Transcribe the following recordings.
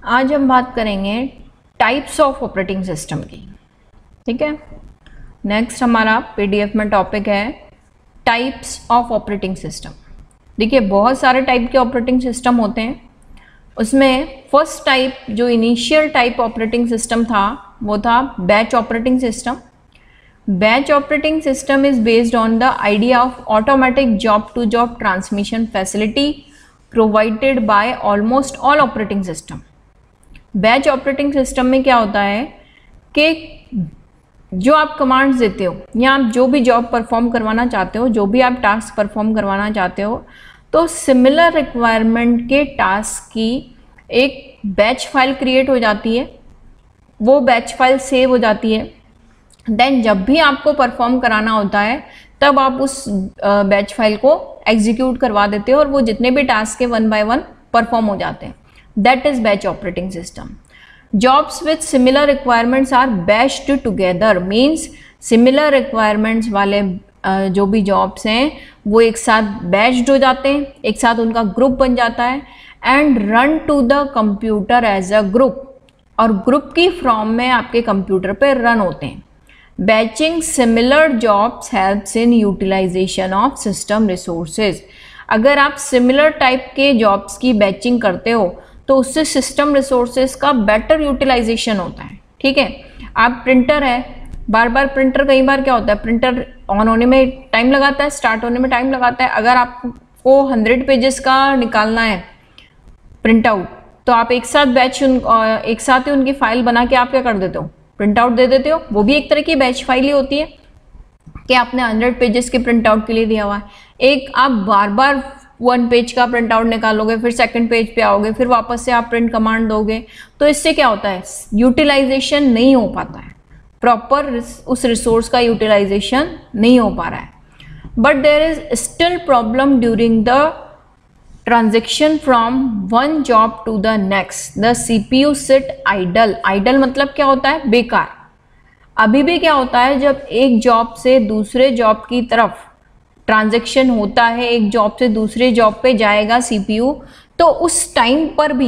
आज हम बात करेंगे टाइप्स ऑफ ऑपरेटिंग सिस्टम की। ठीक है, नेक्स्ट हमारा पीडीएफ में टॉपिक है टाइप्स ऑफ ऑपरेटिंग सिस्टम। देखिए बहुत सारे टाइप के ऑपरेटिंग सिस्टम होते हैं, उसमें फर्स्ट टाइप जो इनिशियल टाइप ऑपरेटिंग सिस्टम था वो था batch operating system. Batch operating system is based on the idea of automatic job to job transmission facility provided by almost all operating system. Batch operating system में क्या होता है कि जो आप कमांड्स देते हो या आप जो भी जॉब परफॉर्म करवाना चाहते हो, जो भी आप टास्क परफॉर्म करवाना चाहते हो, तो सिमिलर रिक्वायरमेंट के टास्क की एक बैच फाइल क्रिएट हो जाती है, वो बैच फाइल सेव हो जाती है। देन जब भी आपको परफॉर्म कराना होता है तब आप उस बैच फाइल को एग्जीक्यूट करवा देते हो और वो जितने भी टास्क है 1 by 1 परफॉर्म हो जाते हैं। That is batch operating system. Jobs with similar requirements are batched together. Means similar requirements वाले जो भी jobs हैं वो एक साथ batched हो जाते हैं, एक साथ उनका ग्रुप बन जाता है and run to the computer as a group, और ग्रुप की फॉर्म में आपके कंप्यूटर पे रन होते हैं। Batching similar jobs helps in utilization of system resources. अगर आप सिमिलर टाइप के जॉब्स की बैचिंग करते हो तो उससे सिस्टम रिसोर्सेज का बेटर यूटिलाइजेशन होता है। ठीक है, आप प्रिंटर है, बार बार प्रिंटर, कई बार क्या होता है प्रिंटर ऑन होने में टाइम लगाता है, स्टार्ट होने में टाइम लगाता है। अगर आपको 100 पेजेस का निकालना है प्रिंट आउट, तो आप एक साथ एक साथ ही उनकी फाइल बना के आप क्या कर देते हो, प्रिंट आउट दे देते हो। वो भी एक तरह की बैच फाइल ही होती है कि आपने 100 पेजेस के प्रिंट आउट के लिए दिया हुआ है। एक आप बार बार 1 पेज का प्रिंट आउट निकालोगे, फिर सेकंड पेज पे आओगे, फिर वापस से आप प्रिंट कमांड दोगे, तो इससे क्या होता है, यूटिलाइजेशन नहीं हो पाता है, प्रॉपर उस रिसोर्स का यूटिलाइजेशन नहीं हो पा रहा है। But there is still problem during the transaction from one job to the next. The CPU sit idle. Idle मतलब क्या होता है, बेकार। अभी भी क्या होता है, जब एक जॉब से दूसरे जॉब की तरफ ट्रांजैक्शन होता है, एक जॉब से दूसरे जॉब पे जाएगा सीपीयू, तो उस टाइम पर भी,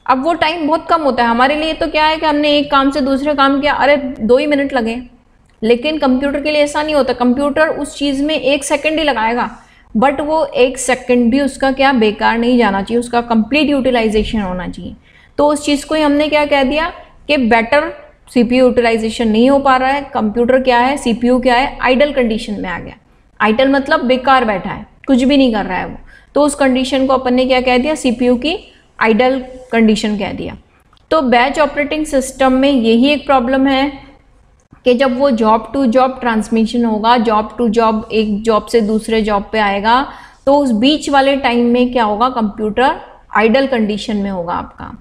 अब वो टाइम बहुत कम होता है हमारे लिए, तो क्या है कि हमने एक काम से दूसरे काम किया, अरे 2 ही मिनट लगे, लेकिन कंप्यूटर के लिए ऐसा नहीं होता। कंप्यूटर उस चीज़ में 1 सेकंड ही लगाएगा, बट वो 1 सेकंड भी उसका क्या बेकार नहीं जाना चाहिए, उसका कंप्लीट यूटिलाइजेशन होना चाहिए। तो उस चीज़ को ही हमने क्या कह दिया कि बेटर सीपीयू यूटिलाइजेशन नहीं हो पा रहा है, कंप्यूटर क्या है, सीपीयू क्या है, आइडल कंडीशन में आ गया। आइडल मतलब बेकार बैठा है, कुछ भी नहीं कर रहा है वो, तो उस कंडीशन को अपन ने क्या कह दिया, सीपीयू की आइडल कंडीशन कह दिया। तो बैच ऑपरेटिंग सिस्टम में यही एक प्रॉब्लम है कि जब वो जॉब टू जॉब ट्रांसमिशन होगा, जॉब टू जॉब, एक जॉब से दूसरे जॉब पे आएगा, तो उस बीच वाले टाइम में क्या होगा, कंप्यूटर आइडल कंडीशन में होगा आपका।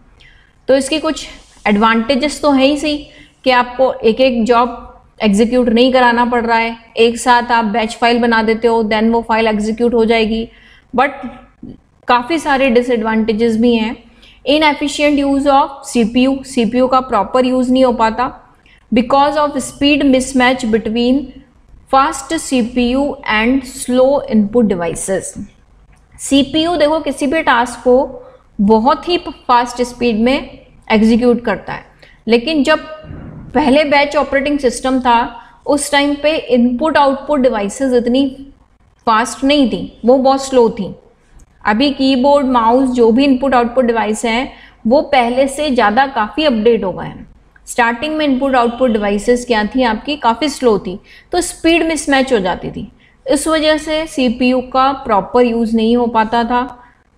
तो इसकी कुछ एडवांटेजेस तो है ही सी कि आपको एक एक जॉब एग्जीक्यूट नहीं कराना पड़ रहा है, एक साथ आप बैच फाइल बना देते हो, देन वो फाइल एग्जीक्यूट हो जाएगी। बट काफ़ी सारे डिसएडवांटेजेस भी हैं। Inefficient use of CPU, CPU का प्रॉपर यूज नहीं हो पाता because of speed mismatch between fast CPU and slow input devices. CPU देखो किसी भी टास्क को बहुत ही फास्ट स्पीड में एग्जीक्यूट करता है, लेकिन जब पहले बैच ऑपरेटिंग सिस्टम था उस टाइम पे इनपुट आउटपुट डिवाइसेस इतनी फास्ट नहीं थी, वो बहुत स्लो थी। अभी कीबोर्ड, माउस, जो भी इनपुट आउटपुट डिवाइस हैं वो पहले से ज़्यादा काफ़ी अपडेट हो गए हैं। स्टार्टिंग में इनपुट आउटपुट डिवाइसेस क्या थी आपकी, काफ़ी स्लो थी, तो स्पीड मिसमैच हो जाती थी। इस वजह से सीपीयू का प्रॉपर यूज़ नहीं हो पाता था,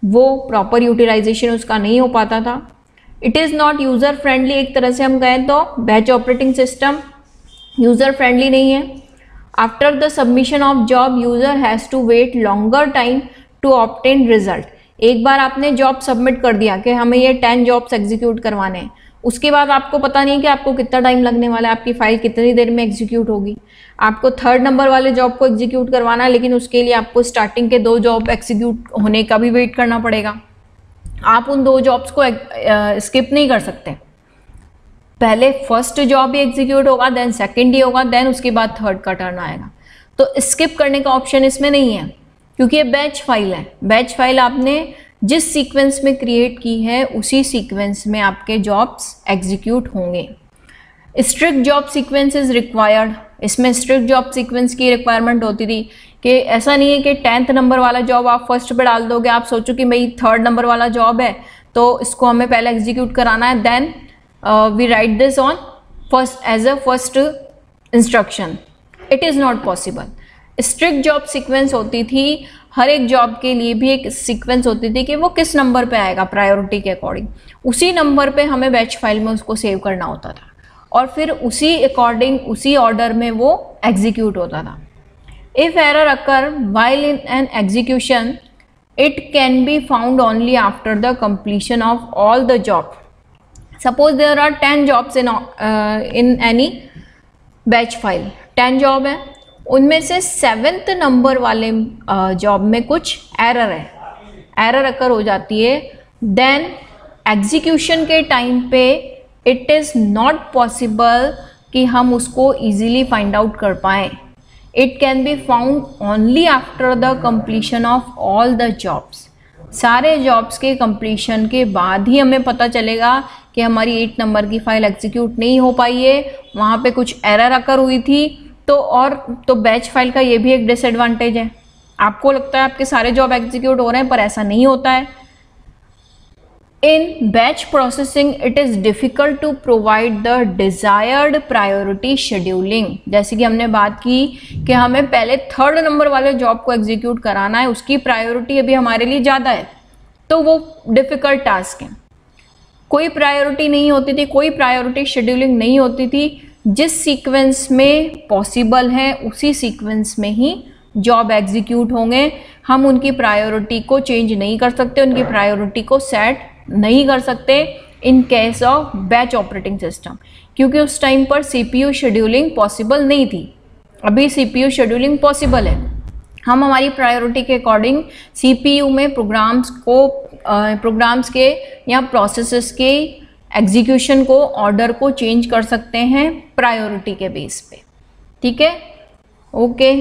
वो प्रॉपर यूटिलाइजेशन उसका नहीं हो पाता था। It is not user friendly. एक तरह से हम कहें तो batch operating system user friendly नहीं है। After the submission of job user has to wait longer time to obtain result. एक बार आपने जॉब सबमिट कर दिया कि हमें ये 10 जॉब्स एग्जीक्यूट करवाने हैं, उसके बाद आपको पता नहीं कि आपको कितना टाइम लगने वाला है, आपकी फाइल कितनी देर में एग्जीक्यूट होगी। आपको 3rd नंबर वाले जॉब को एग्जीक्यूट करवाना है, लेकिन उसके लिए आपको स्टार्टिंग के 2 जॉब एग्जीक्यूट होने का भी वेट करना पड़ेगा। आप उन 2 जॉब्स को स्किप नहीं कर सकते, पहले फर्स्ट जॉब भी एग्जीक्यूट होगा, देन सेकंड ही होगा, देन उसके बाद 3rd का टर्न आएगा। तो स्किप करने का ऑप्शन इसमें नहीं है क्योंकि ये बैच फाइल है। बैच फाइल आपने जिस सीक्वेंस में क्रिएट की है उसी सीक्वेंस में आपके जॉब्स एग्जीक्यूट होंगे। Strict job sequence is required, इसमें स्ट्रिक्ट जॉब सीक्वेंस की रिक्वायरमेंट होती थी कि ऐसा नहीं है कि 10th नंबर वाला जॉब आप फर्स्ट पे डाल दोगे, आप सोचो कि भाई 3rd नंबर वाला जॉब है तो इसको हमें पहले एग्जीक्यूट कराना है, then we write this on first as a first instruction. It is not possible. Strict job sequence होती थी, हर एक जॉब के लिए भी एक सीक्वेंस होती थी कि वो किस नंबर पे आएगा प्रायोरिटी के अकॉर्डिंग, उसी नंबर पे हमें बैच फाइल में उसको सेव करना होता था और फिर उसी अकॉर्डिंग उसी ऑर्डर में वो एग्जीक्यूट होता था। If error occur while in an execution it can be found only after the completion of all the job. Suppose there are 10 jobs in any batch file, 10 job है, उनमें से 7th number वाले job में कुछ error है, error अकर हो जाती है, देन एग्जीक्यूशन के टाइम पे इट इज़ नॉट पॉसिबल कि हम उसको इजीली फाइंड आउट कर पाएँ। It can be found only after the completion of all the jobs. सारे जॉब्स के कंप्लीशन के बाद ही हमें पता चलेगा कि हमारी 8 नंबर की फाइल एग्जीक्यूट नहीं हो पाई है, वहाँ पे कुछ एरर अकर हुई थी। तो बैच फाइल का ये भी एक डिसएडवांटेज है। आपको लगता है आपके सारे जॉब एग्जीक्यूट हो रहे हैं, पर ऐसा नहीं होता है। In batch processing, it is difficult to provide the desired priority scheduling. जैसे कि हमने बात की कि हमें पहले 3rd नंबर वाले जॉब को एग्जीक्यूट कराना है, उसकी प्रायोरिटी अभी हमारे लिए ज़्यादा है, तो वो डिफ़िकल्ट टास्क है। कोई प्रायोरिटी नहीं होती थी, कोई प्रायोरिटी शेड्यूलिंग नहीं होती थी। जिस सीक्वेंस में पॉसिबल है उसी सीक्वेंस में ही जॉब एग्जीक्यूट होंगे। हम उनकी प्रायोरिटी को चेंज नहीं कर सकते, उनकी प्रायोरिटी को सेट नहीं कर सकते in case of batch operating system, क्योंकि उस टाइम पर सीपीयू शेड्यूलिंग पॉसिबल नहीं थी। अभी सीपीयू शेड्यूलिंग पॉसिबल है। हम हमारी प्रायोरिटी के अकॉर्डिंग सीपीयू में प्रोग्राम्स के या प्रोसेसेस के एग्जीक्यूशन को, ऑर्डर को चेंज कर सकते हैं प्रायोरिटी के बेस पे। ठीक है, ओके।